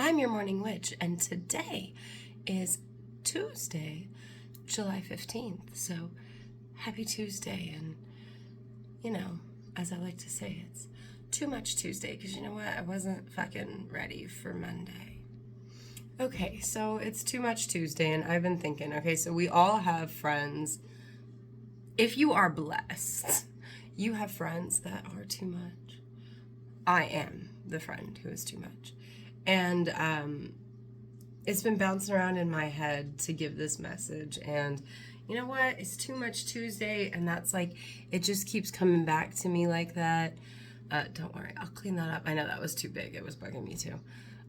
I'm your morning witch, and today is Tuesday, July 15th. So, happy Tuesday, and as I like to say, it's too much Tuesday, because you know what? I wasn't fucking ready for Monday. Okay, so it's too much Tuesday, and I've been thinking, okay, so we all have friends. If you are blessed, you have friends that are too much. I am the friend who is too much. And it's been bouncing around in my head to give this message. And you know what? It's too much Tuesday. And that's like, it just keeps coming back to me like that. Don't worry, I'll clean that up. I know that was too big. It was bugging me too.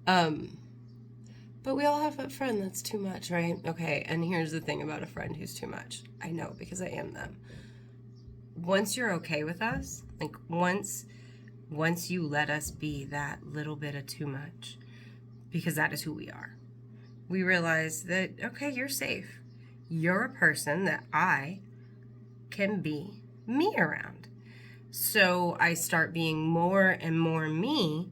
But we all have a friend that's too much, right? Okay, and here's the thing about a friend who's too much. I know, because I am them. Once you're okay with us, like once you let us be that little bit of too much, because that is who we are, we realize that, okay, you're safe. You're a person that I can be me around. So I start being more and more me,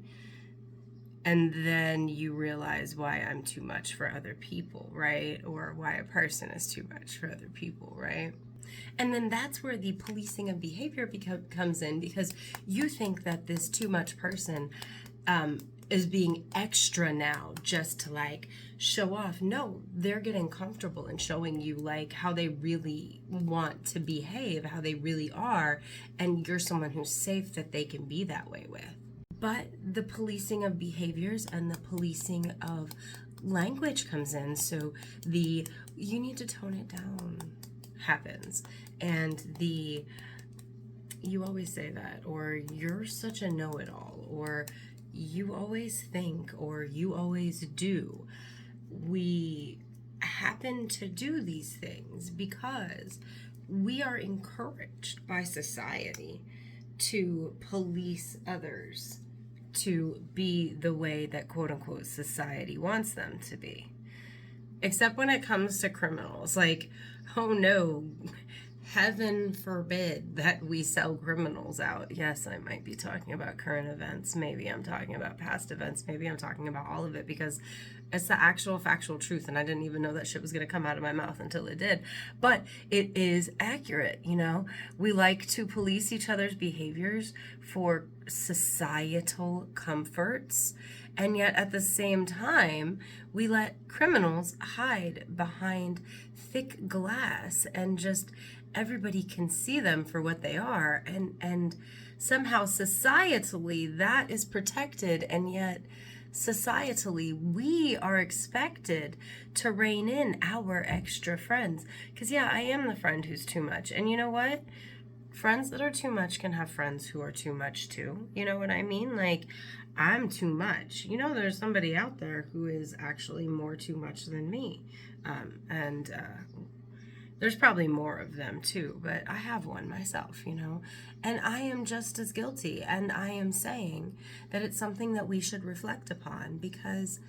and then you realize why I'm too much for other people, right? Or why a person is too much for other people, right? And then that's where the policing of behavior comes in, because you think that this too much person is being extra now just to like show off. No, they're getting comfortable in showing you like how they really want to behave, how they really are, and you're someone who's safe that they can be that way with. But the policing of behaviors and the policing of language comes in. So you need to tone it down happens. And you always say that, or you're such a know-it-all, or you always think, or you always do. We happen to do these things because we are encouraged by society to police others to be the way that quote-unquote society wants them to be. Except when it comes to criminals. Like, oh no, heaven forbid that we sell criminals out. Yes, I might be talking about current events. Maybe I'm talking about past events. Maybe I'm talking about all of it, because it's the actual factual truth, and I didn't even know that shit was going to come out of my mouth until it did. But it is accurate, We like to police each other's behaviors for societal comforts, and yet at the same time, we let criminals hide behind thick glass, and just everybody can see them for what they are, and somehow societally that is protected, and yet societally we are expected to rein in our extra friends. Because yeah, I am the friend who's too much, and you know what? Friends that are too much can have friends who are too much too. You know what I mean? Like, I'm too much. There's somebody out there who is actually more too much than me. And there's probably more of them too, but I have one myself, and I am just as guilty. And I am saying that it's something that we should reflect upon, because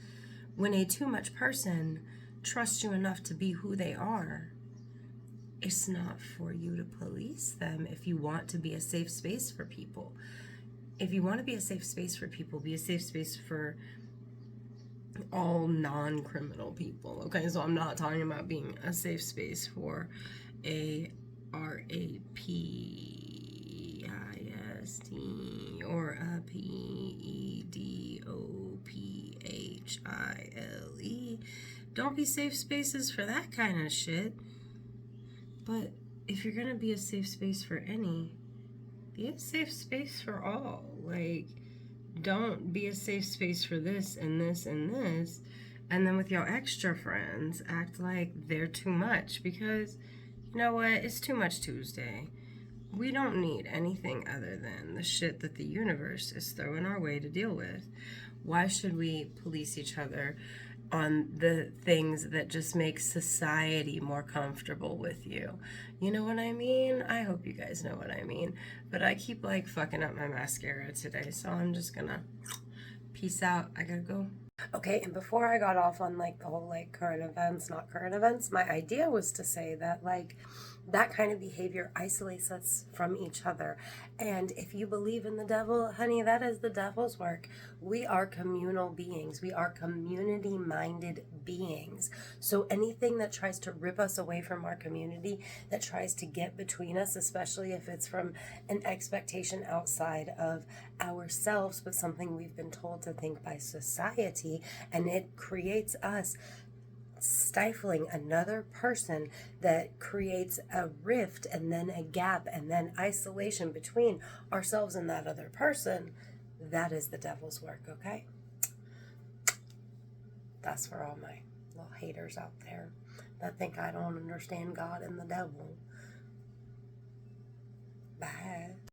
when a too much person trusts you enough to be who they are, it's not for you to police them. If you want to be a safe space for people, if you want to be a safe space for people, be a safe space for all non-criminal people. Okay, so I'm not talking about being a safe space for a rapist or a pedopphile. Don't be safe spaces for that kind of shit. But if you're gonna be a safe space for any, be a safe space for all. Like, don't be a safe space for this and this and this, and then with your extra friends act like they're too much, because you know what? It's too much Tuesday. We don't need anything other than the shit that the universe is throwing our way to deal with. Why should we police each other on the things that just make society more comfortable with you? You know what I mean? I hope you guys know what I mean. But I keep like fucking up my mascara today, so I'm just gonna peace out. I gotta go. Okay, and before I got off on like the whole like current events, not current events, my idea was to say that like That kind of behavior isolates us from each other. And if you believe in the devil, honey, that is the devil's work. We are communal beings. We are community minded beings. So anything that tries to rip us away from our community, that tries to get between us, especially if it's from an expectation outside of ourselves, but something we've been told to think by society, and it creates us stifling another person, that creates a rift and then a gap and then isolation between ourselves and that other person, that is the devil's work, okay? That's for all my little haters out there that think I don't understand God and the devil.